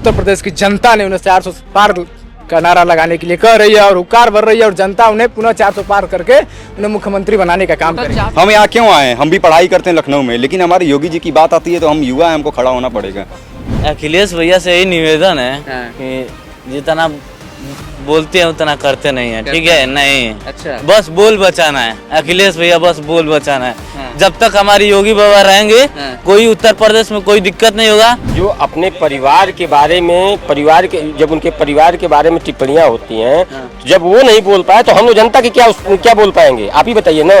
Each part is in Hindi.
उत्तर प्रदेश की जनता ने उन्हें 400 पार का नारा लगाने के लिए कह रही है और हुक्कार भर रही है और जनता उन्हें पुनः 400 पार करके उन्हें मुख्यमंत्री बनाने का काम करेगी। हम यहाँ क्यों आए हैं? हम भी पढ़ाई करते हैं लखनऊ में, लेकिन हमारे योगी जी की बात आती है तो हम युवा हैं, हमको खड़ा होना पड़ेगा। अखिलेश भैया से यही निवेदन है कि जितना बोलते हैं उतना करते नहीं है, ठीक है? नहीं, अच्छा, बस बोल बचाना है अखिलेश भैया, बस बोल बचाना है। जब तक हमारी योगी बाबा रहेंगे कोई उत्तर प्रदेश में कोई दिक्कत नहीं होगा। जो अपने परिवार के बारे में जब उनके परिवार के बारे में टिप्पणियां होती हैं, जब वो नहीं बोल पाए तो हम लोग जनता की क्या बोल पाएंगे? आप ही बताइए ना।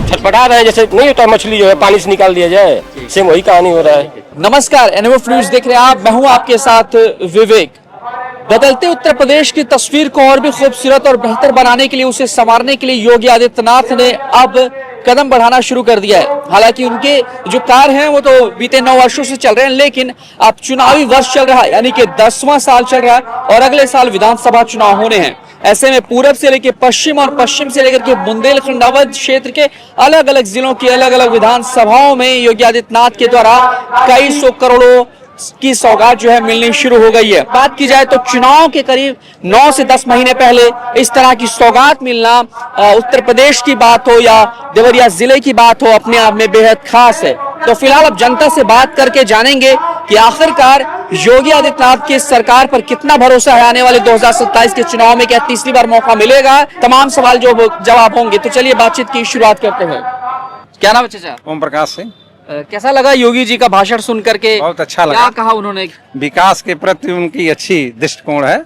छटपटा रहे हैं जैसे नहीं होता मछली जो है पानी से निकाल दिया जाए, सेम वही कहानी हो रहा है। नमस्कार, एनएमएफ न्यूज देख रहे हैं आप, मैं हूं आपके साथ विवेक। बदलते उत्तर प्रदेश की तस्वीर को और भी खूबसूरत और बेहतर बनाने के लिए, उसे संवारने के लिए योगी आदित्यनाथ ने अब कदम बढ़ाना शुरू कर दिया है। हालांकि उनके जो कार्य हैं वो तो बीते 9 वर्षों से चल रहे हैं, लेकिन अब चुनावी वर्ष चल रहा है, यानी कि 10वां साल चल रहा है और अगले साल विधानसभा चुनाव होने हैं। ऐसे में पूरब से लेकर पश्चिम और पश्चिम से लेकर के बुंदेलखंड अवध क्षेत्र के अलग अलग जिलों की अलग अलग विधानसभाओं में योगी आदित्यनाथ के द्वारा कई सौ करोड़ों की सौगात जो है मिलनी शुरू हो गई है। बात की जाए तो चुनाव के करीब 9 से 10 महीने पहले इस तरह की सौगात मिलना उत्तर प्रदेश की बात हो या देवरिया जिले की बात हो, अपने आप में बेहद खास है। तो फिलहाल अब जनता से बात करके जानेंगे कि आखिरकार योगी आदित्यनाथ की सरकार पर कितना भरोसा है। आने वाले 2027 के चुनाव में क्या तीसरी बार मौका मिलेगा? तमाम सवाल जो जवाब होंगे। तो चलिए बातचीत की शुरुआत करते हैं। क्या नाम है चाचा? ओम प्रकाश सिंह। कैसा लगा योगी जी का भाषण सुन करके? बहुत अच्छा लगा। क्या कहा उन्होंने? विकास के प्रति उनकी अच्छी दृष्टिकोण है।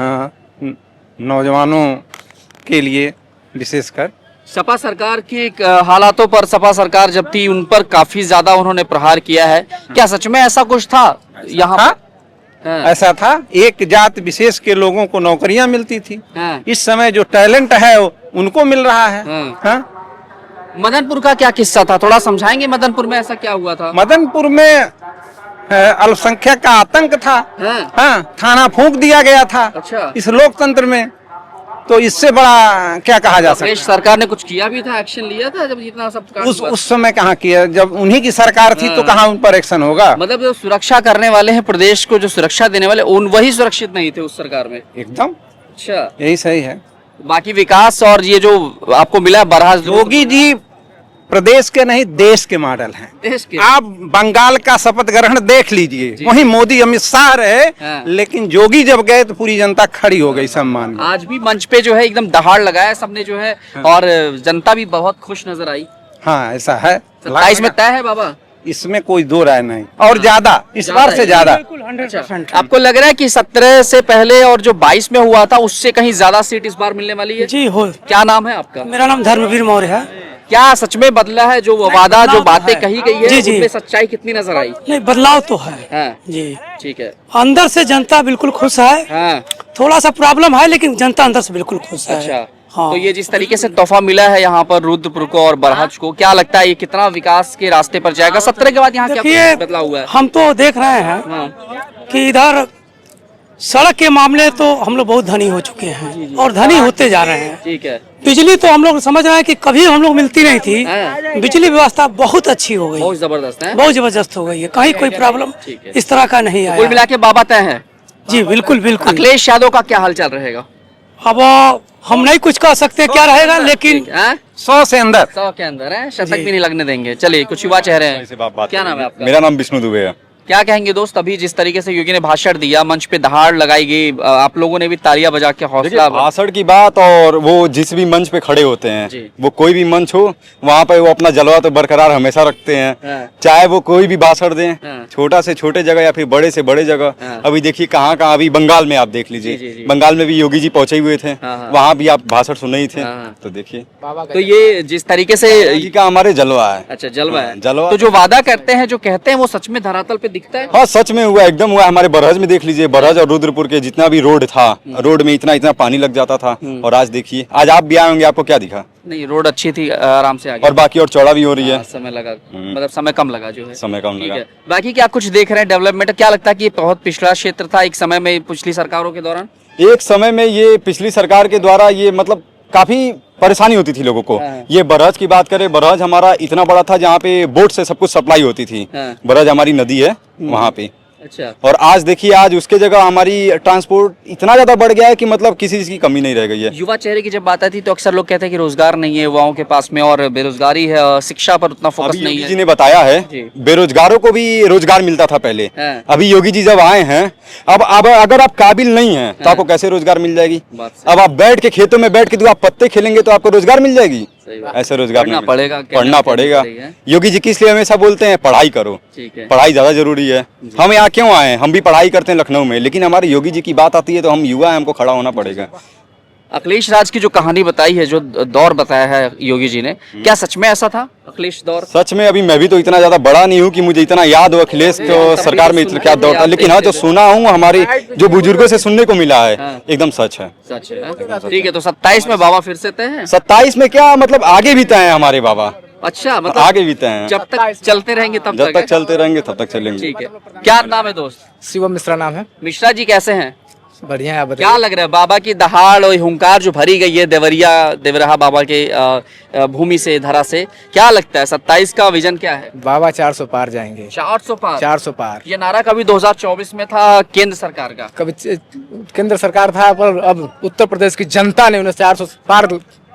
हाँ, नौजवानों के लिए विशेषकर। सपा सरकार की हालातों पर सपा सरकार जब थी उन पर काफी ज्यादा उन्होंने प्रहार किया है। क्या सच में ऐसा कुछ था यहाँ? ऐसा था, एक जात विशेष के लोगों को नौकरियां मिलती थी। इस समय जो टैलेंट है उनको मिल रहा है। मदनपुर का क्या किस्सा था, थोड़ा समझाएंगे? मदनपुर में ऐसा क्या हुआ था? मदनपुर में अल्पसंख्यक का आतंक था। हाँ, थाना फूंक दिया गया था। अच्छा। इस लोकतंत्र में तो इससे बड़ा क्या कहा जा सकता है? सरकार ने कुछ किया भी था, एक्शन लिया था जब इतना सब उस समय कहाँ किया? जब उन्हीं की सरकार थी तो कहाँ उन पर एक्शन होगा? मतलब जो सुरक्षा करने वाले हैं, प्रदेश को जो सुरक्षा देने वाले, वही सुरक्षित नहीं थे उस सरकार में। एकदम। अच्छा, यही सही है। बाकी विकास और ये जो आपको मिला बरहा, योगी जी प्रदेश के नहीं देश के मॉडल हैं। देश के। आप बंगाल का शपथ ग्रहण देख लीजिए, वहीं मोदी अमित शाह रहे, लेकिन योगी जब गए तो पूरी जनता खड़ी हो गई सम्मान। आज भी मंच पे जो है एकदम दहाड़ लगाया सबने जो है, और जनता भी बहुत खुश नजर आई। हाँ, ऐसा है। 27 में तय है बाबा, इसमें कोई दो राय नहीं। और ज्यादा, इस बार से ज्यादा। आपको लग रहा है कि 17 से पहले और जो 22 में हुआ था उससे कहीं ज्यादा सीट इस बार मिलने वाली है? जी हो। क्या नाम है आपका? मेरा नाम धर्मवीर मौर्य है। क्या सच में बदला है जो वादा, जो बातें कही गई है, जी जी, उसमें सच्चाई कितनी नजर आई? नहीं, बदलाव तो है। जी ठीक है। अंदर से जनता बिल्कुल खुश है। थोड़ा सा प्रॉब्लम है लेकिन जनता अंदर से बिल्कुल खुश है। अच्छा। हाँ। तो ये जिस तरीके से तोहफा मिला है यहाँ पर रुद्रपुर को और बरहज को, क्या लगता है ये कितना विकास के रास्ते पर जाएगा? 17 के बाद यहाँ क्या बदलाव हुआ है? हम तो देख रहे हैं कि इधर सड़क के मामले तो हम लोग बहुत धनी हो चुके हैं और धनी होते जा रहे हैं। ठीक है। बिजली तो हम लोग समझ रहे हैं कि कभी हम लोग मिलती नहीं थी, बिजली व्यवस्था बहुत अच्छी हो गई, बहुत जबरदस्त है, बहुत जबरदस्त हो गई है। कहीं कोई प्रॉब्लम इस तरह का नहीं आया। कुल मिला के बाबा तय है। जी बिल्कुल बिल्कुल। अखिलेश यादव का क्या हाल चल रहेगा? अब हम नहीं कुछ कह सकते क्या रहेगा, लेकिन 100 से अंदर, 100 के अंदर है, शतक भी नहीं लगने देंगे। चलिए कुछ युवा चेहरे हैं, क्या नाम है आपका? मेरा नाम विष्णु दुबे है। क्या कहेंगे दोस्त, अभी जिस तरीके से योगी ने भाषण दिया, मंच पे दहाड़ लगाई गई, आप लोगों ने भी तालियां बजा के हौसला। भाषण की बात, और वो जिस भी मंच पे खड़े होते हैं, वो कोई भी मंच हो, वहाँ पे वो अपना जलवा तो बरकरार हमेशा रखते हैं। चाहे वो कोई भी भाषण दें, छोटा से छोटे जगह या फिर बड़े से बड़े जगह। अभी देखिए कहाँ कहाँ, अभी बंगाल में आप देख लीजिए, बंगाल में भी योगी जी पहुंचे हुए थे, वहाँ भी आप भाषण सुन ही थे। तो देखिए, तो ये जिस तरीके से का हमारे जलवा है। अच्छा, जलवा है। जलवा तो जो वादा करते हैं, जो कहते हैं, वो सच में धरातल पे दिखता है? हाँ, सच में हुआ, एकदम हुआ। हमारे बरहज में देख लीजिए, बरहज और रुद्रपुर के जितना भी रोड था, रोड में इतना इतना पानी लग जाता था, और आज देखिए, आज आप भी आए होंगे, आपको क्या दिखा? नहीं, रोड अच्छी थी, आराम से आगे, और बाकी और चौड़ा भी हो रही है। समय लगा, मतलब समय कम लगा, जो है समय कम लगा। बाकी क्या कुछ देख रहे हैं डेवलपमेंट? क्या लगता है कि ये बहुत पिछड़ा क्षेत्र था एक समय में, पिछली सरकारों के दौरान? एक समय में ये पिछली सरकार के द्वारा ये मतलब काफी परेशानी होती थी लोगों को। ये बरहज की बात करें, बरहज हमारा इतना बड़ा था जहाँ पे बोट से सब कुछ सप्लाई होती थी। बरहज हमारी नदी है वहाँ पे, अच्छा। और आज देखिए, आज उसके जगह हमारी ट्रांसपोर्ट इतना ज्यादा बढ़ गया है कि मतलब किसी चीज की कमी नहीं रह गई है। युवा चेहरे की जब बात आती है तो अक्सर लोग कहते हैं कि रोजगार नहीं है युवाओं के पास में और बेरोजगारी है और शिक्षा पर उतना फोकस अभी नहीं योगी जी है। ने बताया है, जी। बेरोजगारों को भी रोजगार मिलता था पहले। हाँ। अभी योगी जी जब आए हैं, अब अगर आप काबिल नहीं हैं तो आपको कैसे रोजगार मिल जाएगी? बात सही। अब आप बैठ के खेतों में बैठ के आप पत्ते खेलेंगे तो आपको रोजगार मिल जाएगी? सही बात। ऐसे रोजगार पढ़ना नहीं पड़ेगा, मिलेगा। पढ़ना कहना पड़ेगा। पड़ेगा। योगी जी किस लिए हमेशा बोलते हैं पढ़ाई करो, ठीक है। पढ़ाई ज्यादा जरूरी है। हम यहाँ क्यों आए हैं? हम भी पढ़ाई करते हैं लखनऊ में, लेकिन हमारे योगी जी की बात आती है तो हम युवा हैं, हमको खड़ा होना पड़ेगा। अखिलेश राज की जो कहानी बताई है, जो दौर बताया है योगी जी ने, क्या सच में ऐसा था अखिलेश दौर? सच में अभी मैं भी तो इतना ज्यादा बड़ा नहीं हूँ कि मुझे इतना याद हो अखिलेश तो सरकार में इतना क्या दौर था, लेकिन हाँ जो सुना हूँ हमारे जो बुजुर्गों से सुनने को मिला है एकदम सच है। सच है। ठीक है, तो 27 में बाबा फिर से तय है? 27 में क्या मतलब आगे भी तय है हमारे बाबा, अच्छा, मतलब आगे भी तय है। जब तक चलते रहेंगे तब जब तक तक है? चलते रहेंगे तब तक चलेंगे। ठीक है। क्या नाम है दोस्त? शिवम मिश्रा नाम है। मिश्रा जी कैसे हैं? बढ़िया है। आप क्या बताइए। लग रहा है बाबा की दहाड़ और हुंकार जो भरी गई है देवरहा बाबा के भूमि से, धरा से, क्या लगता है 27 का विजन क्या है? बाबा 400 पार जाएंगे। 400 पार? 400 पार। ये नारा कभी 2024 में था केंद्र सरकार का। कभी केंद्र सरकार था, पर अब उत्तर प्रदेश की जनता ने उन्हें 400 पार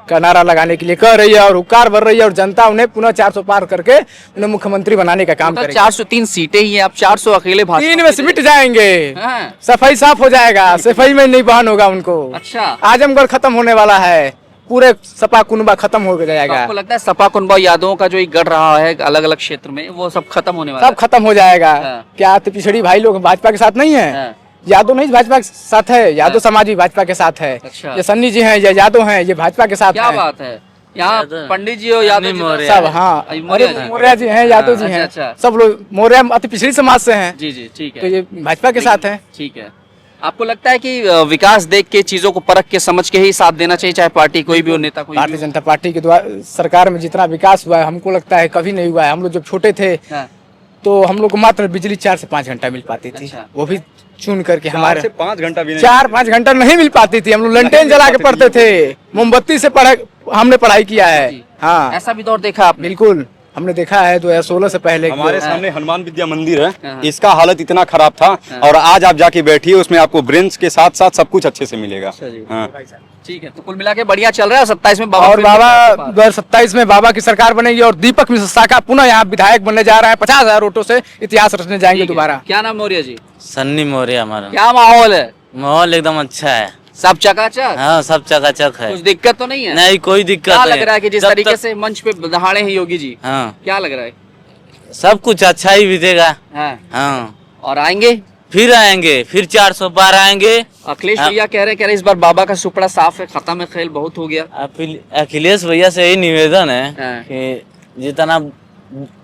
का नारा लगाने के लिए कह रही है और हुक्कार भर रही है, और जनता उन्हें पुनः 400 पार करके उन्हें मुख्यमंत्री बनाने का काम मतलब करेगी। 403 सीटें ही हैं, आप 400 अकेले भाजपा 3 में सिमट जाएंगे। हाँ। सफाई साफ हो जाएगा, सफाई में नहीं बहन होगा उनको। अच्छा। आजमगढ़ खत्म होने वाला है, पूरे सपा कुनबा खत्म हो तो जाएगा। आपको लगता है सपा कुनबा यादवों का जो एक गढ़ रहा है अलग अलग क्षेत्र में, वो सब खत्म होने वाला सब खत्म हो जाएगा। हाँ। क्या पिछड़ी भाई लोग भाजपा के साथ नहीं है? है? हाँ। यादव नहीं भाजपा के साथ है, यादव समाज भी भाजपा के साथ है। अच्छा। ये सन्नी जी हैं, ये यादव हैं, ये भाजपा के साथ क्या है। बात है, यहाँ पंडित जी और यादव जी मौर्य। सब, हाँ। अरे मौर्य अरे जी। मौर्य जी हैं, यादव जी अच्छा, हैं, अच्छा। सब लोग मौर्य अति पिछड़ी समाज से हैं, जी जी, ठीक तो है। ये भाजपा के साथ हैं। ठीक है। आपको लगता है कि विकास देख के, चीजों को परख के समझ के ही साथ देना चाहिए, चाहे पार्टी कोई भी हो, नेता कोई भी भारतीय हो? जनता पार्टी के द्वारा सरकार में जितना विकास हुआ है, हमको लगता है कभी नहीं हुआ है। हम लोग जब छोटे थे हाँ। तो हम लोग को मात्र बिजली 4 से 5 घंटा मिल पाती थी, अच्छा। वो भी चुन करके। 4 हमारे से 5 घंटा भी नहीं। 4-5 घंटा नहीं मिल पाती थी, हम लोग लंटेन जला के पढ़ते थे, मोमबत्ती से हमने पढ़ाई किया है। हाँ, ऐसा भी दौर देखा आपने? बिल्कुल हमने देखा है 2016 से पहले। हमारे सामने हनुमान विद्या मंदिर हाँ। है, इसका हालत इतना खराब था, और आज आप जाके बैठिए, उसमें आपको ब्रेंच के साथ साथ सब कुछ अच्छे से मिलेगा। अच्छा जी। हाँ। ठीक है, तो कुल मिला के बढ़िया चल रहा है। 27 में बाबा और फिर बाबा से 400 पार। 2027 में बाबा की सरकार बनेगी और दीपक मिश्र साका पुनः यहाँ विधायक बनने जा रहा है। 50,000 वोटों से इतिहास रचने जाएंगे ठीक है। दोबारा। क्या नाम मौर्य जी? सन्नी मौर्य हमारा। क्या माहौल है? माहौल एकदम अच्छा है। सब चकाचक? हाँ, सब चकाचक है। कुछ दिक्कत तो नहीं है? नहीं, कोई दिक्कत क्या नहीं। लग रहा है कि जिस जब तरीके तक- से मंच पे दहाड़े हैं योगी जी, हाँ, क्या लग रहा है? सब कुछ अच्छा ही बीतेगा। हाँ। हाँ, और आएंगे? फिर आएंगे, फिर 400 पार आएंगे। अखिलेश हाँ। भैया कह रहे इस बार बाबा का सुपड़ा साफ है, खत्म है, खेल बहुत हो गया। अखिलेश भैया से यही निवेदन है हाँ। कि जितना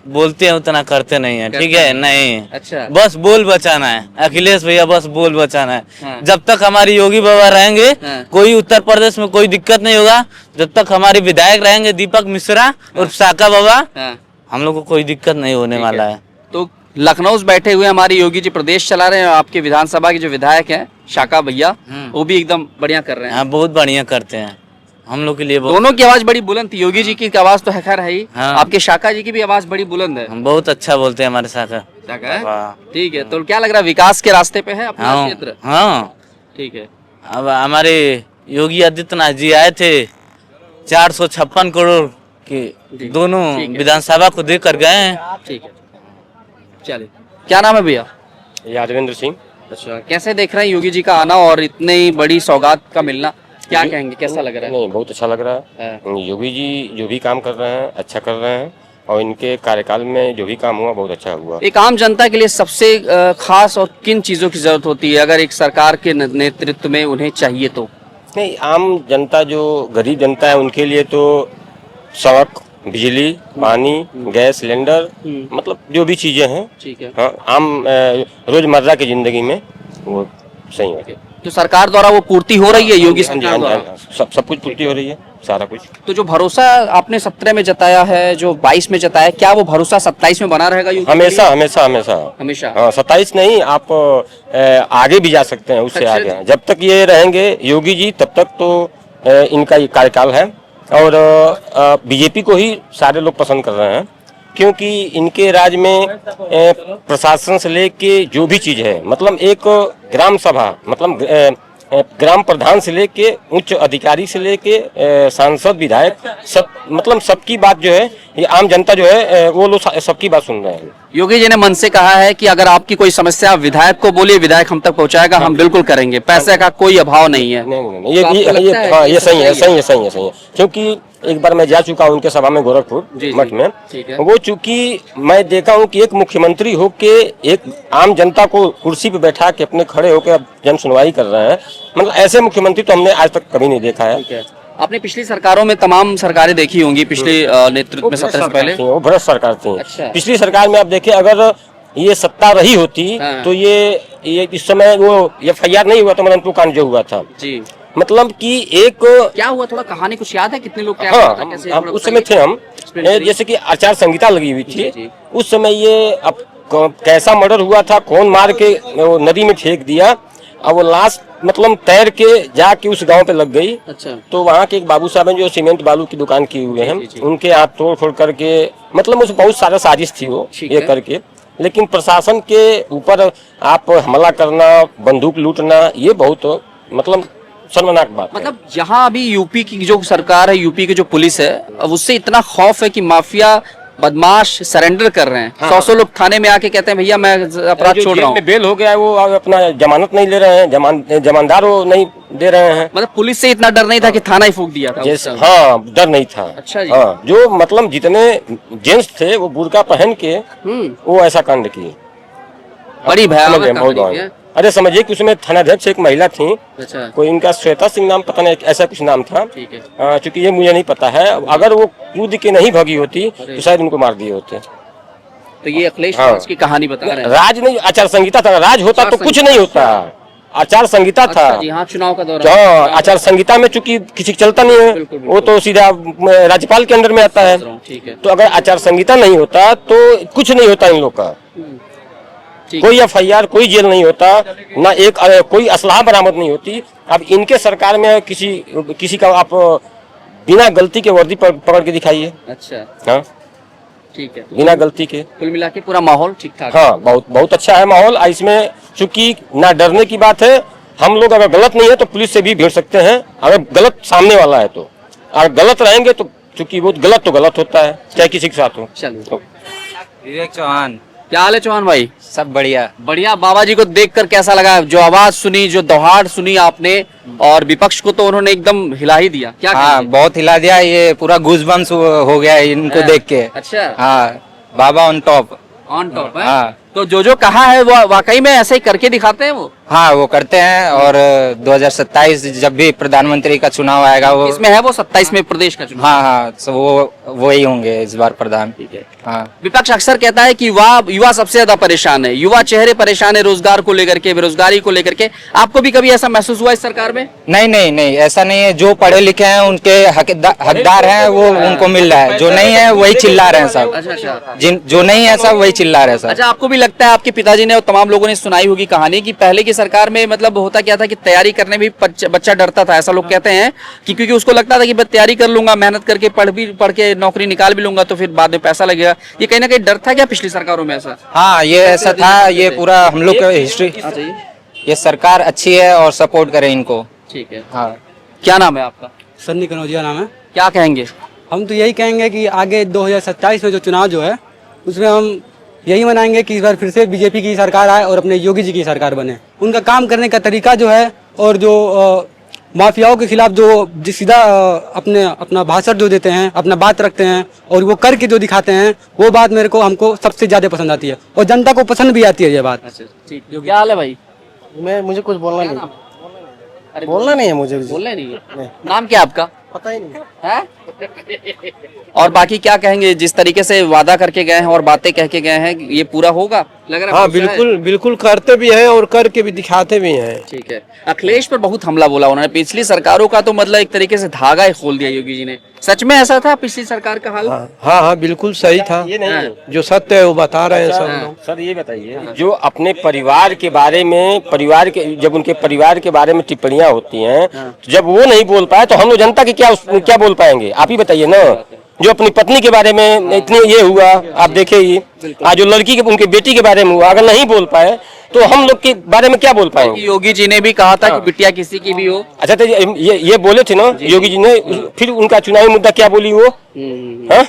बोलते हैं उतना करते नहीं है। ठीक है? नहीं, अच्छा। बस बोल बचाना है अखिलेश भैया, बस बोल बचाना है। हाँ। जब तक हमारी योगी बाबा रहेंगे, हाँ। कोई उत्तर प्रदेश में कोई दिक्कत नहीं होगा। जब तक हमारे विधायक रहेंगे दीपक मिश्रा और साका बाबा, हाँ। हम लोग को कोई दिक्कत नहीं होने वाला है। तो लखनऊ से बैठे हुए हमारे योगी जी प्रदेश चला रहे हैं, आपके विधानसभा के जो विधायक हैं शाका भैया, वो भी एकदम बढ़िया कर रहे हैं। हाँ, बहुत बढ़िया करते हैं हम लोग के लिए। दोनों की आवाज बड़ी बुलंद थी, योगी जी की आवाज तो है खैर है ही, हाँ। आपके शाका जी की भी आवाज बड़ी बुलंद है। हम बहुत अच्छा बोलते हैं हमारे साका। शाका है? वाह। ठीक है, तो क्या लग रहा है विकास के रास्ते पे है अपना हाँ, क्षेत्र? हाँ। ठीक है। अब हमारे योगी आदित्यनाथ जी आए थे, 456 करोड़ के दोनों ठीक है। विधानसभा को दे कर गए हैं। ठीक है, चलिए। क्या नाम है भैया? यादवेंद्र सिंह। अच्छा, कैसे देख रहे हैं योगी जी का आना और इतनी बड़ी सौगात का मिलना, क्या कहेंगे, कैसा लग रहा है? नहीं, बहुत अच्छा लग रहा है। योगी जी जो भी काम कर रहे हैं अच्छा कर रहे हैं, और इनके कार्यकाल में जो भी काम हुआ बहुत अच्छा हुआ। एक आम जनता के लिए सबसे खास और किन चीजों की जरूरत होती है अगर एक सरकार के नेतृत्व में उन्हें चाहिए तो? नहीं, आम जनता जो गरीब जनता है उनके लिए तो सड़क, बिजली, पानी, गैस सिलेंडर, मतलब जो भी चीजें हैं, ठीक है। हाँ, आम रोजमर्रा की जिंदगी में वो सही है। जो सरकार द्वारा वो पूर्ति हो रही है योगी हाँ जी, सरकार हाँ जी, द्वारा? हाँ जी, सब कुछ पूर्ति हो रही है, सारा कुछ। तो जो भरोसा आपने 17 में जताया है, जो 22 में जताया, क्या वो भरोसा 27 में बना रहेगा योगी? हमेशा हमेशा हमेशा हमेशा? हाँ, 27 नहीं, आप आगे भी जा सकते हैं, उससे अच्छा। आगे। जब तक ये रहेंगे योगी जी तब तक तो इनका ये कार्यकाल है, और बीजेपी को ही सारे लोग पसंद कर रहे हैं, क्योंकि इनके राज्य में प्रशासन से लेके जो भी चीज है, मतलब एक ग्राम सभा, मतलब ग्राम प्रधान से लेके उच्च अधिकारी से लेके सांसद विधायक सब, मतलब सबकी बात जो है, ये आम जनता जो है वो लोग सबकी बात सुन रहे हैं। योगी जी ने मन से कहा है कि अगर आपकी कोई समस्या विधायक को बोलिए, विधायक हम तक पहुंचाएगा, हम बिल्कुल करेंगे, पैसे का कोई अभाव नहीं है। नहीं, ये सही है, सही है, सही है, सही है। क्योंकि एक बार मैं जा चुका हूँ उनके सभा में गोरखपुर मठ में, वो चूंकि मैं देखा हूँ कि एक मुख्यमंत्री होके एक आम जनता को कुर्सी पे बैठा के अपने खड़े होकर जन सुनवाई कर रहे हैं, मतलब ऐसे मुख्यमंत्री तो हमने आज तक कभी नहीं देखा है। आपने पिछली सरकारों में तमाम सरकारें देखी होंगी, पिछले नेतृत्व में 17 से पहले वो भ्रष्ट सरकार थी। अच्छा। पिछली सरकार में आप देखिए, अगर ये सत्ता रही होती तो ये इस समय वो FIR नहीं हुआ था, मदनपुर कांड जो हुआ था जी, मतलब कि एक क्या हुआ, थोड़ा कहानी कुछ याद है, कितने लोग क्या हाँ, था, कैसे हम उस समय थे, हम जैसे कि आचार संहिता लगी हुई थी उस समय, ये अब कैसा मर्डर हुआ था, कौन मार के वो नदी में फेंक दिया, अब वो लाश मतलब तैर के जाके उस गांव पे लग गई। अच्छा। तो वहाँ के एक बाबू साहब हैं जो सीमेंट बालू की दुकान किए हुए हैं, उनके हाथ तोड़ फोड़ करके, मतलब उस बहुत सारा साजिश थी वो ये करके, लेकिन प्रशासन के ऊपर आप हमला करना, बंदूक लूटना, ये बहुत मतलब शर्मनाक बात है। मतलब यहाँ अभी यूपी की जो सरकार है, यूपी की जो पुलिस है, अब उससे इतना खौफ है कि माफिया बदमाश सरेंडर कर रहे हैं। 100 लोग थाने में आके कहते हैं भैया मैं अपराध छोड़ रहा हूँ, बेल हो गया है, वो अपना जमानत नहीं ले रहे हैं, जमानदार वो नहीं दे रहे हैं। मतलब पुलिस से इतना डर नहीं था कि थाना ही फूंक दिया था जैसे हाँ, डर नहीं था। अच्छा जी। हाँ, जो मतलब जितने जेंट्स थे वो बुर्का पहन के वो ऐसा कांड किए, बड़ी भयानक बहुत कहानी है। अरे समझिए कि उसमें थानाध्यक्ष एक महिला थी, अच्छा, कोई इनका श्वेता सिंह नाम पता नहीं, ऐसा कुछ नाम था। ठीक है। चूंकि ये मुझे नहीं पता है, अगर वो कूद के नहीं भागी होती तो शायद उनको मार दिए होते। तो ये अखिलेश राज की कहानी बता रहे हैं। राज नहीं, आचार संहिता था, राज होता तो कुछ नहीं होता, आचार संहिता था। अच्छा जी, हाँ, चुनाव का दौरान। हाँ, आचार संहिता में चूंकि किसी चलता नहीं है, वो तो सीधा राज्यपाल के अंदर में आता है। ठीक है। तो अगर आचार संहिता नहीं होता तो कुछ नहीं होता इन लोग का, कोई FIR, कोई जेल नहीं होता, ना एक कोई असलाह बरामद नहीं होती। अब इनके सरकार में किसी का आप बिना गलती के वर्दी पकड़ के दिखाइए। अच्छा, हाँ, ठीक है। बिना गलती के कुल मिला के पूरा माहौल ठीक ठाक। हाँ, बहुत बहुत अच्छा है माहौल। इसमें चूंकि ना डरने की बात है, हम लोग अगर गलत नहीं है तो पुलिस से भी भिड़ सकते हैं, अगर गलत सामने वाला है तो। अगर गलत रहेंगे तो चूंकि वो गलत तो गलत होता है, चाहे किसी के साथ हो। चलिए, विवेक चौहान, क्या हाल है चौहान भाई? सब बढ़िया। बढ़िया। बाबा जी को देखकर कैसा लगा? जो आवाज सुनी, जो दौहाड़ सुनी आपने, और विपक्ष को तो उन्होंने एकदम हिला ही दिया। क्या हाँ, कहेंगे? बहुत हिला दिया, ये पूरा गूज़बम्स हो गया इनको देख के। अच्छा, हाँ, बाबा ऑन टॉप। ऑन टॉप है। हाँ। तो जो कहा है वो वाकई में ऐसे ही करके दिखाते हैं वो। हाँ, वो करते हैं। और 2027 जब भी प्रधानमंत्री का चुनाव आएगा, वो इसमें है, वो 27 में प्रदेश का चुनाव। हाँ हाँ, तो वो ही होंगे इस बार प्रधान। ठीक है। हाँ, विपक्ष अक्सर कहता है कि युवा सबसे ज्यादा परेशान है, युवा चेहरे परेशान है रोजगार को लेकर के, बेरोजगारी को लेकर के। आपको भी कभी ऐसा महसूस हुआ इस सरकार में? नहीं नहीं नहीं, ऐसा नहीं है। जो पढ़े लिखे हैं उनके हकदार हैं, वो उनको मिल रहा है। जो नहीं है वही चिल्ला रहे हैं सब। अच्छा अच्छा। जो नहीं है सब वही चिल्ला रहे हैं सब। अच्छा, आपको भी लगता है, आपके पिताजी ने और तमाम लोगों ने सुनाई होगी कहानी कि पहले की सरकार में मतलब होता क्या था कि तैयारी करने में बच्चा डरता था। ऐसा लोग कहते हैं कि क्योंकि उसको लगता था कि मैं तैयारी कर लूंगा, मेहनत करके पढ़ के नौकरी निकाल भी लूंगा तो फिर बाद में पैसा लगेगा। ये कहीं ना कहीं डर था क्या पिछली सरकारों में ऐसा? हाँ, ये ऐसा था। ये पूरा हम लोग का हिस्ट्री, ये सरकार अच्छी है और सपोर्ट करें इनको। ठीक है। हाँ। क्या नाम है आपका? सन्नी कनौजिया नाम है। क्या कहेंगे? हम तो यही कहेंगे कि आगे 2027 में जो चुनाव जो है उसमें हम यही मनाएंगे कि इस बार फिर से बीजेपी की सरकार आए और अपने योगी जी की सरकार बने। उनका काम करने का तरीका जो है, और जो माफियाओं के खिलाफ जो सीधा अपना भाषण जो देते हैं, अपना बात रखते हैं और वो करके जो दिखाते हैं, वो बात हमको सबसे ज्यादा पसंद आती है और जनता को पसंद भी आती है ये बात। अच्छा, ठीक। क्या हाल है भाई? मुझे कुछ बोलना नहीं। अरे बोलना नहीं है मुझे। बोलना नहीं है। नाम क्या आपका? पता ही नहीं है। और बाकी क्या कहेंगे, जिस तरीके से वादा करके गए हैं और बातें कह के गए हैं, ये पूरा होगा लग रहा है? हाँ, बिल्कुल बिल्कुल करते भी हैं और करके भी दिखाते भी हैं। ठीक है। अखिलेश पर बहुत हमला बोला उन्होंने, पिछली सरकारों का तो मतलब एक तरीके से धागा ही खोल दिया योगी जी ने। सच में ऐसा था पिछली सरकार का हाल? हाँ हाँ, बिल्कुल सही था। ये नहीं, जो सत्य है वो बता रहे हैं सब लोग। सर ये बताइए, जो अपने परिवार के बारे में, जब उनके परिवार के बारे में टिप्पणियां होती हैं, तो जब वो नहीं बोल पाए तो हम लोग जनता की क्या बोल पाएंगे? आप ही बताइए ना। जो अपनी पत्नी के बारे में इतनी ये हुआ, आप देखे ही आज जो लड़की के उनकी बेटी के बारे में हुआ, अगर नहीं बोल पाए तो हम लोग के बारे में क्या बोल पाएंगे। योगी जी ने भी कहा था कि बिटिया किसी की भी हो। अच्छा तो ये बोले थे ना योगी जी ने, फिर उनका चुनावी मुद्दा क्या बोली वो, हाँ?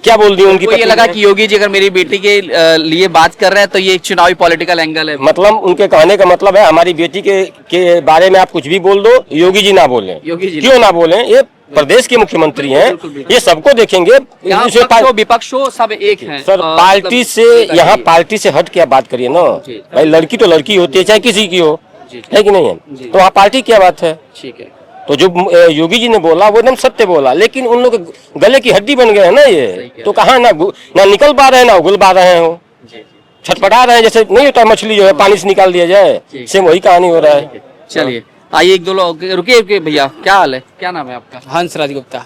क्या बोल दी उनकी? ये लगा कि योगी जी अगर मेरी बेटी के लिए बात कर रहे हैं तो ये एक चुनावी पॉलिटिकल एंगल है। मतलब उनके कहने का मतलब है हमारी बेटी के बारे में आप कुछ भी बोल दो, योगी जी ना बोले। योगी जी क्यों ना बोले? ये प्रदेश के मुख्यमंत्री हैं, ये सबको देखेंगे। विपक्ष हो सब एक हैं। सर पार्टी से, यहाँ पार्टी से हट के आप बात करिए ना भाई। लड़की तो लड़की होती है चाहे किसी की हो, है कि नहीं है? तो वहाँ पार्टी क्या बात है? ठीक है। तो जो योगी जी ने बोला वो एकदम सत्य बोला, लेकिन उन लोग गले की हड्डी बन गए हैं ना ये। तो कहाँ ना निकल पा रहे हैं ना उगल पा रहे हो, छटपटा रहे हैं। जैसे नहीं होता मछली जो है पानी से निकाल दिया जाए, सेम वही कहानी हो रहा है। चलिए आइए एक दो लोग रुके भैया, क्या हाल है, क्या नाम है आपका? हंसराज गुप्ता।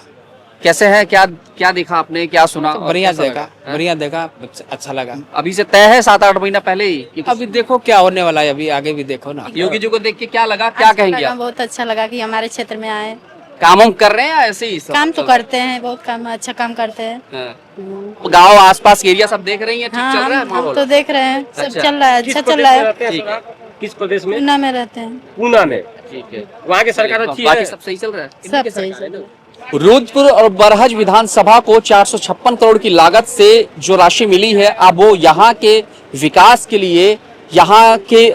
कैसे है, क्या देखा आपने, क्या सुना? बढ़िया देखा, अच्छा लगा। अभी से तय है 7-8 महीना पहले ही? अभी देखो क्या होने वाला है, अभी आगे भी देखो ना। योगी जी को देख के क्या लगा, क्या कहेंगे आप? बहुत अच्छा लगा कि हमारे क्षेत्र में आए। काम कर रहे हैं ऐसे ही? काम तो करते हैं, बहुत काम, अच्छा काम करते हैं। गाँव आसपास एरिया सब देख रही है, ठीक चल रहा है हम तो देख रहे हैं, सब चल रहा है, अच्छा चल रहा है। किस प्रदेश में? पूना में रहते हैं। पूना में, ठीक है। वहाँ की सरकार अच्छी है, बाकी सब सही चल रहा है? सब सही चल रहा है। रुद्रपुर और बरहज विधानसभा को 456 करोड़ की लागत से जो राशि मिली है, अब वो यहाँ के विकास के लिए, यहाँ के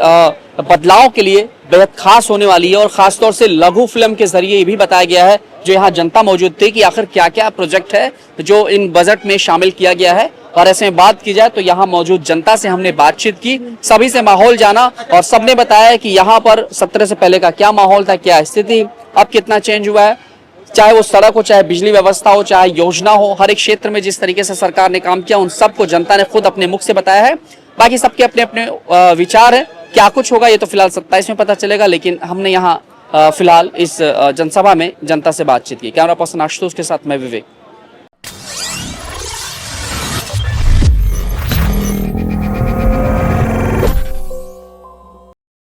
बदलाव के लिए बेहद खास होने वाली है। और खासतौर से लघु फिल्म के जरिए ये भी बताया गया है, जो यहाँ जनता मौजूद थी, कि आखिर क्या क्या प्रोजेक्ट है जो इन बजट में शामिल किया गया है। और ऐसे में बात की जाए तो यहाँ मौजूद जनता से हमने बातचीत की, सभी से माहौल जाना, और सबने बताया कि यहाँ पर 17 से पहले का क्या माहौल था, क्या स्थिति, अब कितना चेंज हुआ है। चाहे वो सड़क हो, चाहे बिजली व्यवस्था हो, चाहे योजना हो, हर एक क्षेत्र में जिस तरीके से सरकार ने काम किया, उन सबको जनता ने खुद अपने मुख से बताया है। बाकी सबके अपने अपने विचार है, क्या कुछ होगा ये तो फिलहाल 27 में पता चलेगा। लेकिन हमने यहाँ फिलहाल इस जनसभा में जनता से बातचीत की। कैमरा पर्सन आशुतोष के साथ मैं विवेक।